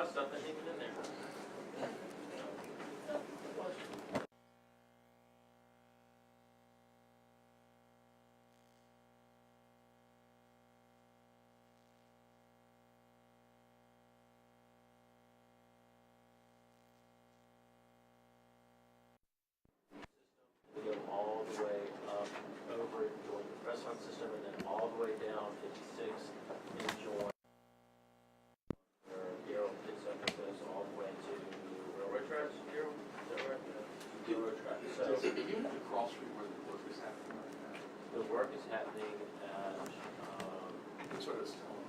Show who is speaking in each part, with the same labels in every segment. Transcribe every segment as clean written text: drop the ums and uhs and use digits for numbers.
Speaker 1: I stuff that even in there. We go all the way up over and join the restaurant system, and then all the way down 56 and join. Darryl picks up and goes all the way to railroad tracks. Darryl, is that right? Railroad tracks. So
Speaker 2: the cross street where the work is happening right now.
Speaker 1: the work is happening at.
Speaker 2: That's what it's telling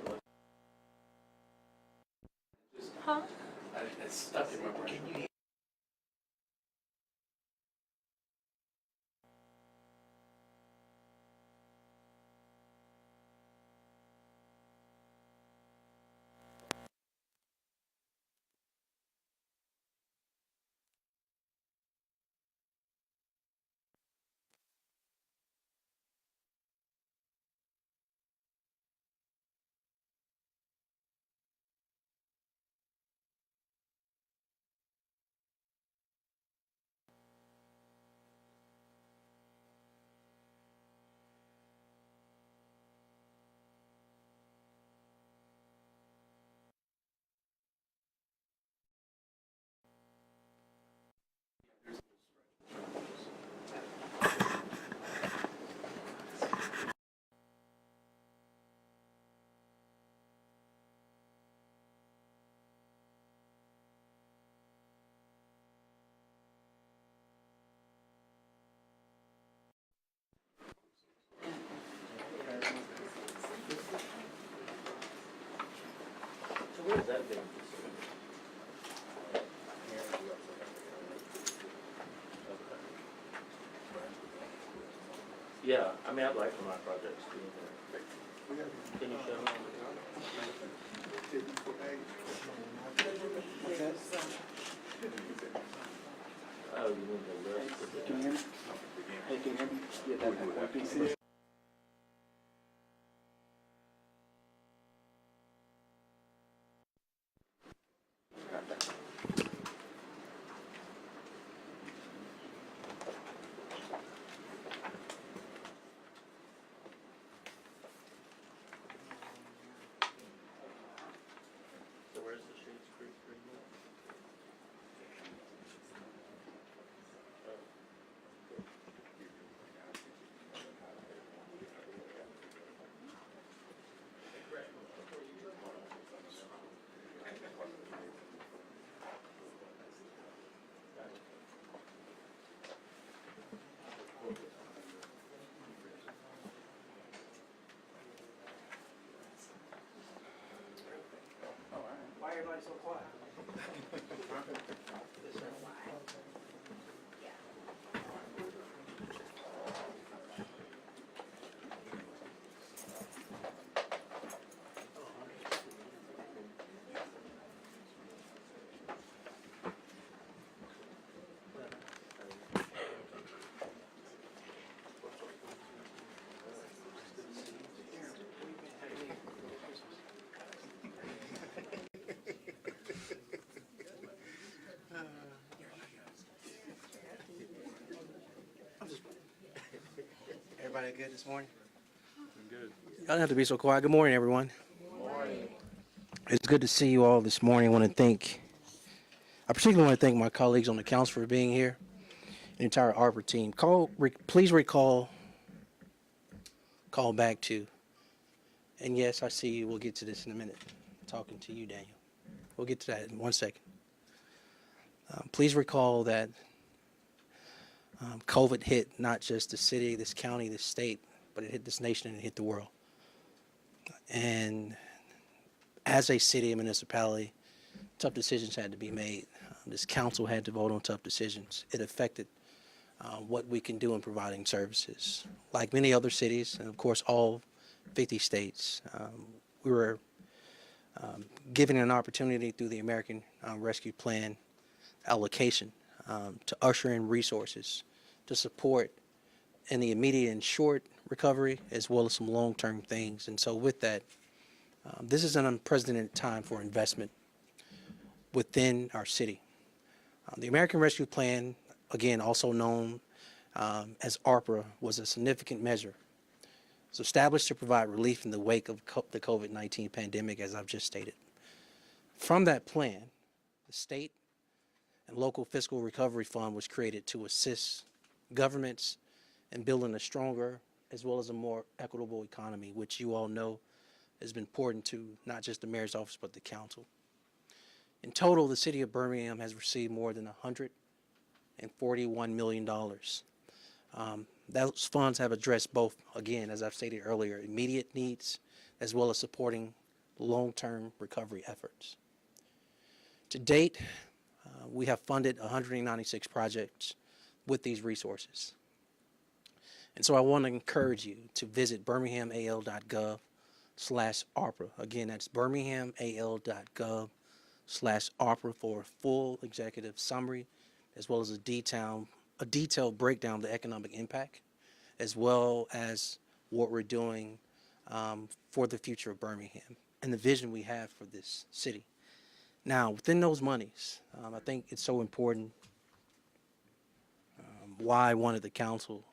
Speaker 2: me.
Speaker 3: Huh?
Speaker 2: It's stuck in my brain.
Speaker 1: So where's that been? Yeah, I mean, I'd like for my projects to be in there. Can you show me? Oh, you need the list.
Speaker 4: Can you hear me? Hey, can you hear me? Yeah, that piece.
Speaker 1: So where's the Shades Creek Green?
Speaker 4: Why everybody so quiet? Everybody good this morning?
Speaker 2: Good.
Speaker 4: Y'all don't have to be so quiet. Good morning, everyone. Good morning. It's good to see you all this morning. I particularly want to thank my colleagues on the council for being here, the entire Arbor team. Please recall, call back to, and yes, I see you. We'll get to this in a minute. Talking to you, Daniel. We'll get to that in 1 second. Please recall that COVID hit not just the city, this county, this state, but it hit this nation and it hit the world. And as a city and municipality, tough decisions had to be made. This council had to vote on tough decisions. It affected what we can do in providing services. Like many other cities, and of course all 50 states, we were given an opportunity through the American Rescue Plan allocation to usher in resources to support in the immediate and short recovery as well as some long-term things. And so with that, this is an unprecedented time for investment within our city. The American Rescue Plan, again also known as ARPA, was a significant measure. It's established to provide relief in the wake of the COVID-19 pandemic, as I've just stated. From that plan, the state and local fiscal recovery fund was created to assist governments in building a stronger as well as a more equitable economy, which you all know has been important to not just the mayor's office but the council. In total, the city of Birmingham has received more than $141 million. Those funds have addressed both, again, as I've stated earlier, immediate needs as well as supporting long-term recovery efforts. To date, we have funded 196 projects with these resources. And so I want to encourage you to visit birminghamal.gov/ARPA. Again, that's birminghamal.gov/ARPA for a full executive summary, as well as a detailed breakdown of the economic impact, as well as what we're doing for the future of Birmingham and the vision we have for this city. Now, within those monies, I think it's so important why the council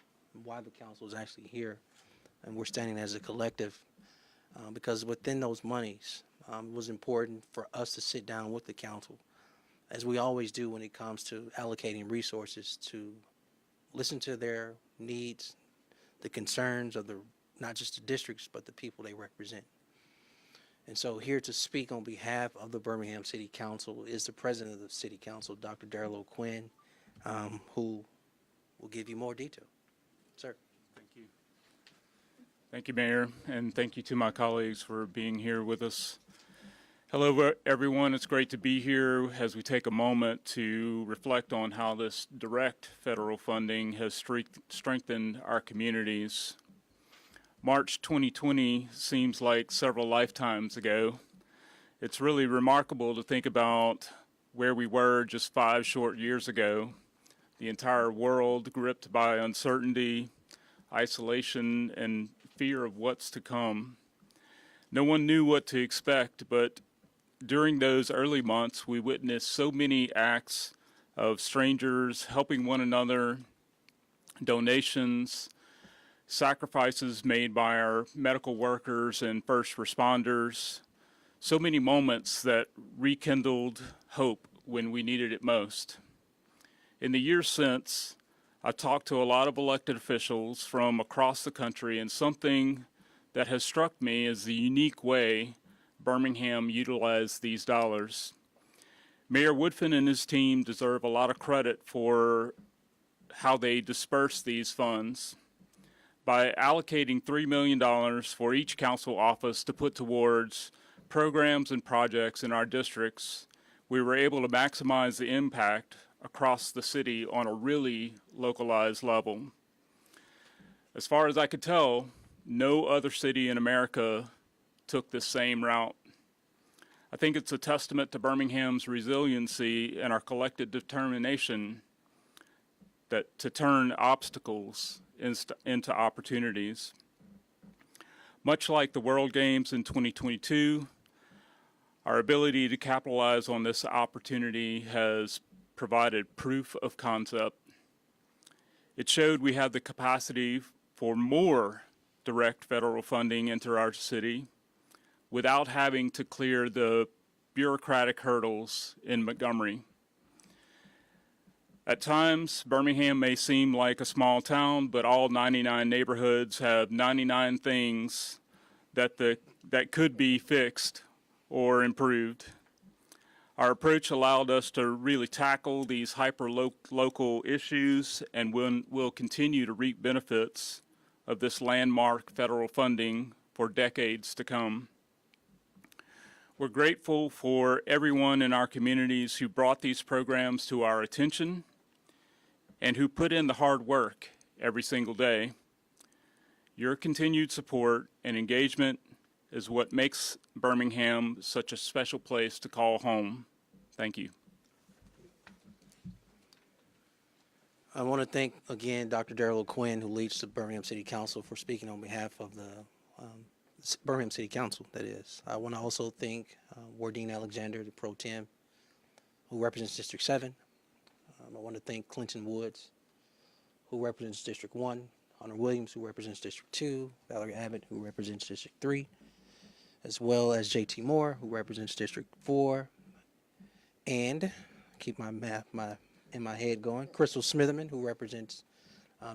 Speaker 4: is actually here, and we're standing as a collective, because within those monies, it was important for us to sit down with the council, as we always do when it comes to allocating resources, to listen to their needs, the concerns of not just the districts, but the people they represent. And so here to speak on behalf of the Birmingham City Council is the president of the City Council, Dr. Darrell O'Quinn, who will give you more detail. Sir.
Speaker 3: Thank you. Thank you, Mayor, and thank you to my colleagues for being here with us. Hello, everyone. It's great to be here as we take a moment to reflect on how this direct federal funding has strengthened our communities. March 2020 seems like several lifetimes ago. It's really remarkable to think about where we were just 5 short years ago. The entire world gripped by uncertainty, isolation, and fear of what's to come. No one knew what to expect, but during those early months, we witnessed so many acts of strangers helping one another, donations, sacrifices made by our medical workers and first responders, so many moments that rekindled hope when we needed it most. In the years since, I talked to a lot of elected officials from across the country, and something that has struck me is the unique way Birmingham utilized these dollars. Mayor Woodfin and his team deserve a lot of credit for how they disperse these funds. By allocating $3 million for each council office to put towards programs and projects in our districts, we were able to maximize the impact across the city on a really localized level. As far as I could tell, no other city in America took the same route. I think it's a testament to Birmingham's resiliency and our collective determination to turn obstacles into opportunities. Much like the World Games in 2022, our ability to capitalize on this opportunity has provided proof of concept. It showed we had the capacity for more direct federal funding into our city without having to clear the bureaucratic hurdles in Montgomery. At times, Birmingham may seem like a small town, but all 99 neighborhoods have 99 things that could be fixed or improved. Our approach allowed us to really tackle these hyper-local issues, and we'll continue to reap benefits of this landmark federal funding for decades to come. We're grateful for everyone in our communities who brought these programs to our attention and who put in the hard work every single day. Your continued support and engagement is what makes Birmingham such a special place to call home. Thank you.
Speaker 4: I want to thank, again, Dr. Darrell O'Quinn, who leads the Birmingham City Council, for speaking on behalf of the Birmingham City Council, that is. I want to also thank Wardine Alexander, the Pro Tem, who represents District 7. I want to thank Clinton Woods, who represents District 1, Hunter Williams, who represents District 2, Valerie Abbott, who represents District 3, as well as JT Moore, who represents District 4, and keep my math in my head going, Crystal Smitherman, who represents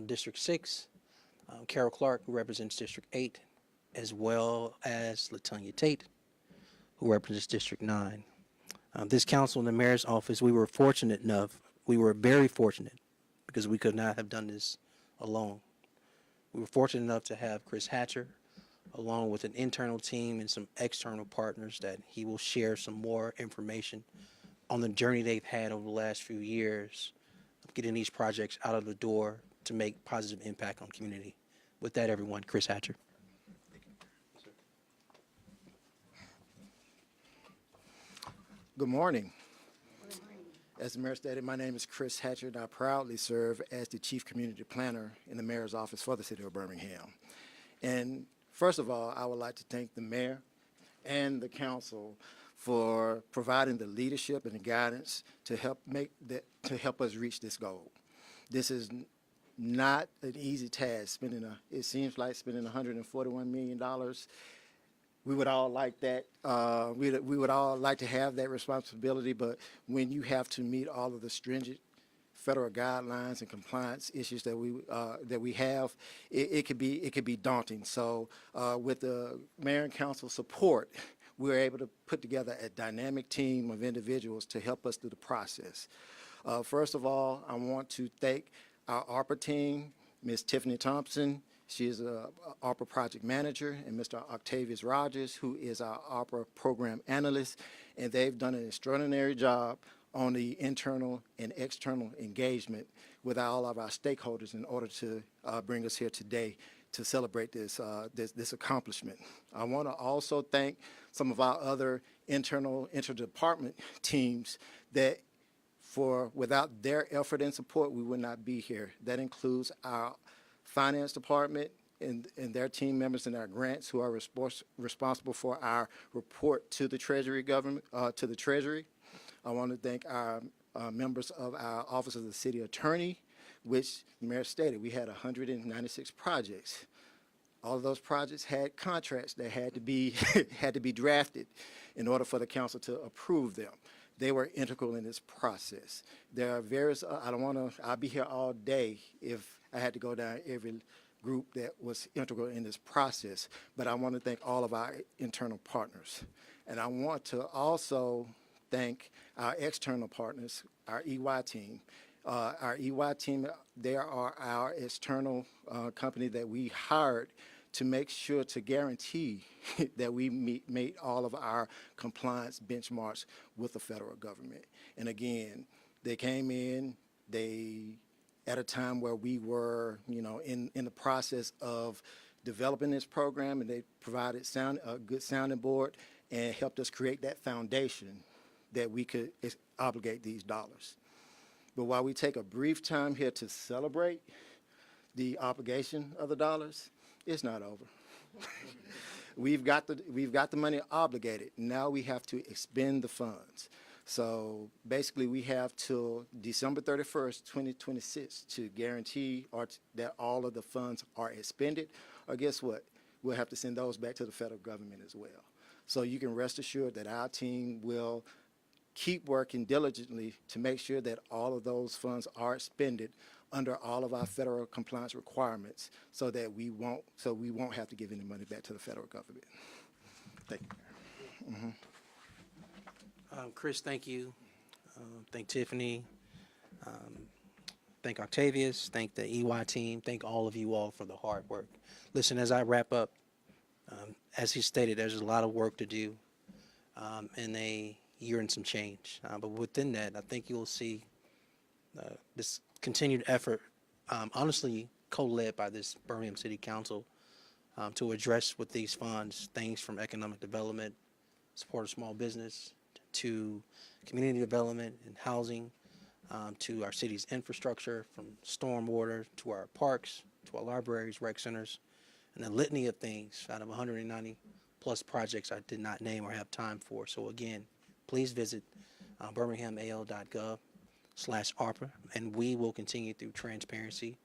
Speaker 4: District 6, Carol Clark, who represents District 8, as well as Latonya Tate, who represents District 9. This council and the mayor's office, we were very fortunate, because we could not have done this alone. We were fortunate enough to have Chris Hatcher, along with an internal team and some external partners that he will share some more information on the journey they've had over the last few years of getting these projects out of the door to make positive impact on community. With that, everyone, Chris Hatcher.
Speaker 5: Good morning. As the mayor stated, my name is Chris Hatcher, and I proudly serve as the Chief Community Planner in the Mayor's Office for the City of Birmingham. And first of all, I would like to thank the mayor and the council for providing the leadership and the guidance to help us reach this goal. This is not an easy task. It seems like spending $141 million. We would all like that. We would all like to have that responsibility, but when you have to meet all of the stringent federal guidelines and compliance issues that we have, it could be daunting. So, with the mayor and council support, we were able to put together a dynamic team of individuals to help us through the process. First of all, I want to thank our ARPA team, Ms. Tiffany Thompson. She is a ARPA project manager, and Mr. Octavius Rogers, who is our ARPA program analyst, and they've done an extraordinary job on the internal and external engagement with all of our stakeholders in order to bring us here today to celebrate this accomplishment. I want to also thank some of our other interdepartment teams that without their effort and support, we would not be here. That includes our finance department and their team members and our grants who are responsible for our report to the Treasury government, to the Treasury. I want to thank our members of our Office of the City Attorney, which the mayor stated we had 196 projects. All of those projects had contracts that had to be drafted in order for the council to approve them. They were integral in this process. There are various, I'll be here all day if I had to go down every group that was integral in this process, but I want to thank all of our internal partners. And I want to also thank our external partners, our EY team. Our EY team, they are our external company that we hired to make sure to guarantee that we meet all of our compliance benchmarks with the federal government. And again, they came in, at a time where we were, in the process of developing this program, and they provided a good sounding board and helped us create that foundation that we could obligate these dollars. But while we take a brief time here to celebrate the obligation of the dollars, it's not over. We've got the money obligated. Now we have to expend the funds. So basically, we have till December 31st, 2026 to guarantee that all of the funds are expended. Or guess what? We'll have to send those back to the federal government as well. So you can rest assured that our team will keep working diligently to make sure that all of those funds are expended under all of our federal compliance requirements, so that we won't have to give any money back to the federal government. Thank you. Mm-hmm.
Speaker 4: Chris, thank you. Thank Tiffany. Thank Octavius. Thank the EY team. Thank all of you all for the hard work. Listen, as I wrap up, as he stated, there's a lot of work to do in a year and some change. But within that, I think you'll see this continued effort, honestly co-led by this Birmingham City Council, to address with these funds things from economic development, support of small business, to community development and housing, to our city's infrastructure, from stormwater to our parks, to our libraries, rec centers, and a litany of things out of 190 plus projects I did not name or have time for. So again, please visit birminghamal.gov/ARPA, and we will continue through transparency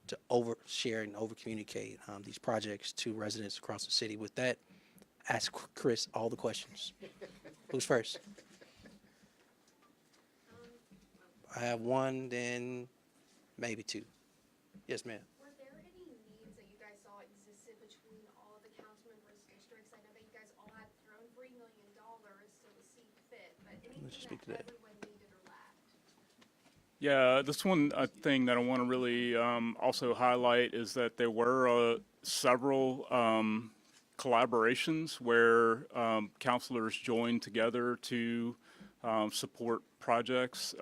Speaker 4: to overshare and over-communicate these projects to residents across the city. With that, ask Chris all the questions. Who's first? I have one, then maybe two. Yes, ma'am.
Speaker 6: Were there any needs that you guys saw existed between all of the council members' districts? I know that you guys all had your own $3 million to see fit, but anything
Speaker 4: just speak to
Speaker 6: that
Speaker 4: that.
Speaker 6: everyone needed or lacked?
Speaker 3: Yeah, this one thing that I want to really also highlight is that there were several collaborations where counselors joined together to support projects.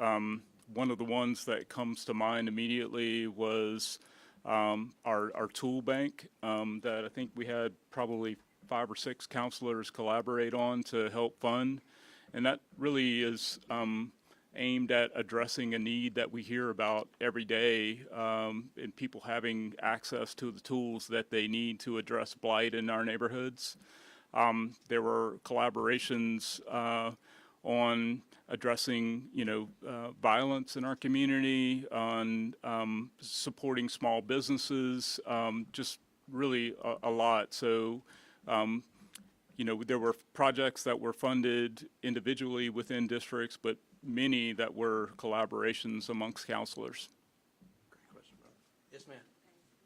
Speaker 3: One of the ones that comes to mind immediately was our tool bank that I think we had probably 5 or 6 counselors collaborate on to help fund. And that really is aimed at addressing a need that we hear about every day in people having access to the tools that they need to address blight in our neighborhoods. There were collaborations on addressing, violence in our community, on supporting small businesses, just really a lot. So, there were projects that were funded individually within districts, but many that were collaborations amongst counselors.
Speaker 4: Great question, brother. Yes, ma'am.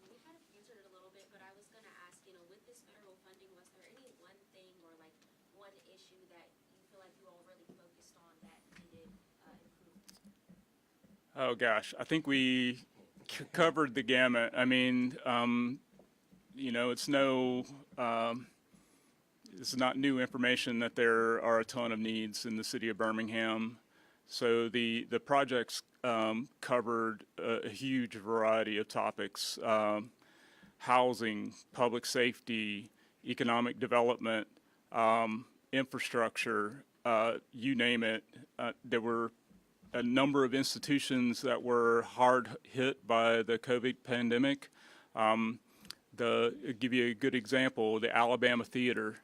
Speaker 7: You kind of answered it a little bit, but I was going to ask, with this federal funding, was there any one thing or like one issue that you feel like you all really focused on that needed improvement?
Speaker 3: Oh gosh, I think we covered the gamut. I mean, it's not new information that there are a ton of needs in the city of Birmingham. So the projects covered a huge variety of topics: housing, public safety, economic development, infrastructure, you name it. There were a number of institutions that were hard hit by the COVID pandemic. I'll give you a good example, the Alabama Theater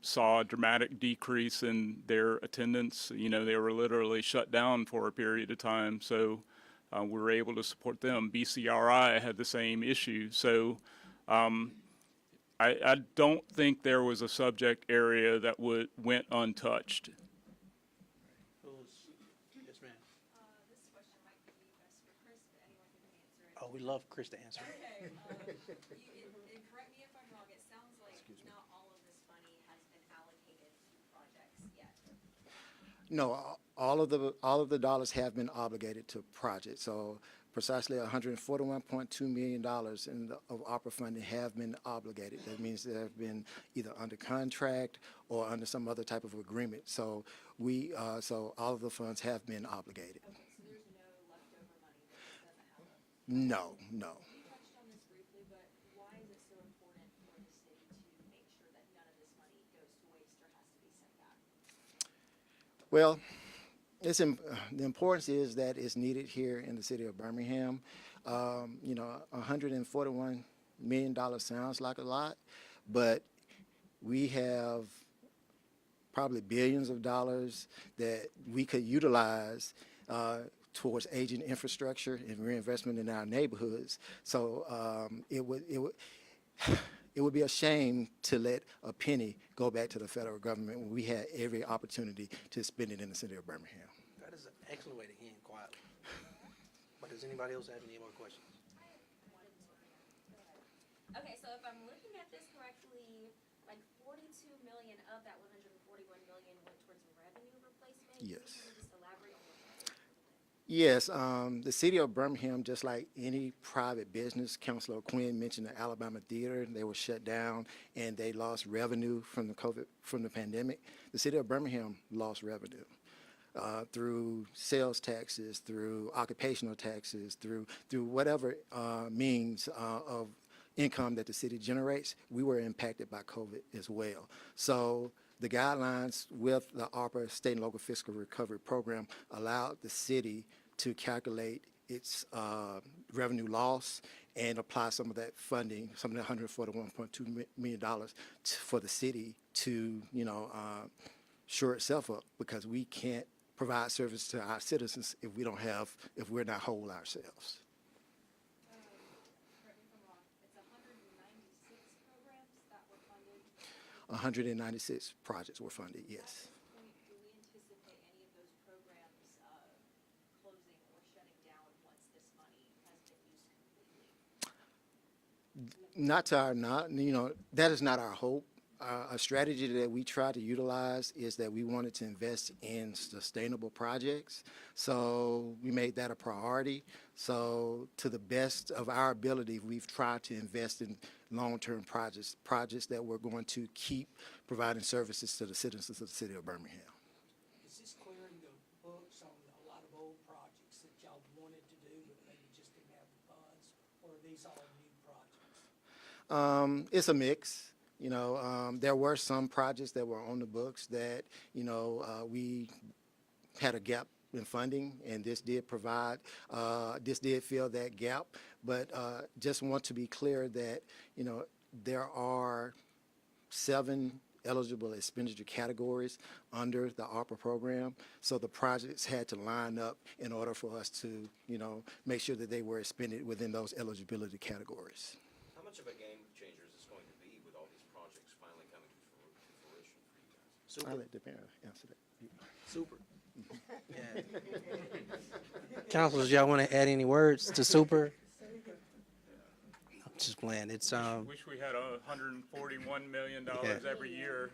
Speaker 3: saw a dramatic decrease in their attendance. They were literally shut down for a period of time, so we were able to support them. BCRI had the same issue. So I don't think there was a subject area that went untouched.
Speaker 4: Yes, ma'am.
Speaker 8: This question might be best for Chris, but anyone can answer it.
Speaker 4: Oh, we love Chris to answer.
Speaker 8: Okay, and correct me if I'm wrong, it sounds like not all of this money has been allocated to projects yet.
Speaker 5: No, all of the dollars have been obligated to projects. So precisely $141.2 million of ARPA funding have been obligated. That means they have been either under contract or under some other type of agreement. So so all of the funds have been obligated.
Speaker 8: Okay, so there's no leftover money that doesn't have it.
Speaker 5: No.
Speaker 8: You touched on this briefly, but why is it so important for the city to make sure that none of this money goes to waste or has to be sent back?
Speaker 5: Well, the importance is that it's needed here in the city of Birmingham. $141 million sounds like a lot, but we have probably billions of dollars that we could utilize towards aging infrastructure and reinvestment in our neighborhoods. So it would be a shame to let a penny go back to the federal government when we had every opportunity to spend it in the city of Birmingham.
Speaker 4: That is an excellent way to end quietly. But does anybody else have any more questions?
Speaker 7: Okay, so if I'm looking at this correctly, like 42 million of that 141 million went towards revenue replacement.
Speaker 5: Yes.
Speaker 7: Can you just elaborate on what that is a little bit?
Speaker 5: Yes, the city of Birmingham, just like any private business, Councilor Quinn mentioned the Alabama Theater. They were shut down and they lost revenue from the pandemic. The city of Birmingham lost revenue through sales taxes, through occupational taxes, through whatever means of income that the city generates. We were impacted by COVID as well. So the guidelines with the ARPA, State and Local Fiscal Recovery Program, allowed the city to calculate its revenue loss and apply some of that funding, some of the $141.2 million for the city to, shore itself up, because we can't provide service to our citizens if we're not whole ourselves.
Speaker 8: Correct me if I'm wrong, it's 196 programs that were funded.
Speaker 5: 196 projects were funded, yes.
Speaker 8: At this point, do we anticipate any of those programs closing or shutting down once this money has been used completely?
Speaker 5: Not to our, not, that is not our hope. A strategy that we try to utilize is that we wanted to invest in sustainable projects. So we made that a priority. So to the best of our ability, we've tried to invest in long-term projects that we're going to keep providing services to the citizens of the city of Birmingham.
Speaker 9: Is this clearing the books on a lot of old projects that y'all wanted to do, but maybe just didn't have the funds, or are these all new projects?
Speaker 5: It's a mix. There were some projects that were on the books that, we had a gap in funding, and this did fill that gap. But just want to be clear that, there are 7 eligible expenditure categories under the ARPA program. So the projects had to line up in order for us to, make sure that they were expended within those eligibility categories.
Speaker 10: How much of a game changer is this going to be with all these projects finally coming to fruition for you guys?
Speaker 5: I'll let the mayor answer that.
Speaker 4: Super. Councilors, y'all want to add any words to super? I'm just playing. It's
Speaker 3: Wish we had $141 million every year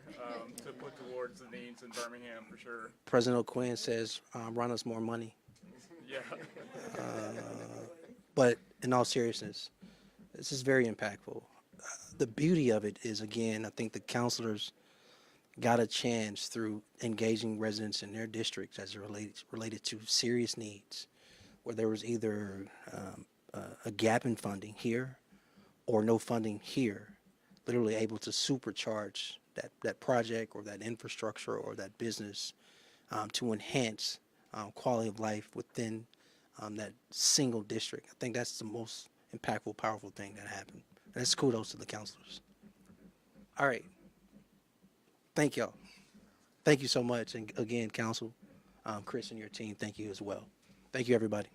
Speaker 3: to put towards the needs in Birmingham for sure.
Speaker 4: President O'Quinn says, run us more money.
Speaker 3: Yeah.
Speaker 4: But in all seriousness, this is very impactful. The beauty of it is, again, I think the councilors got a chance through engaging residents in their districts as it related to serious needs, where there was either a gap in funding here or no funding here, literally able to supercharge that project or that infrastructure or that business to enhance quality of life within that single district. I think that's the most impactful, powerful thing that happened. And that's kudos to the councilors. All right. Thank y'all. Thank you so much. And again, council, Chris and your team, thank you as well. Thank you, everybody.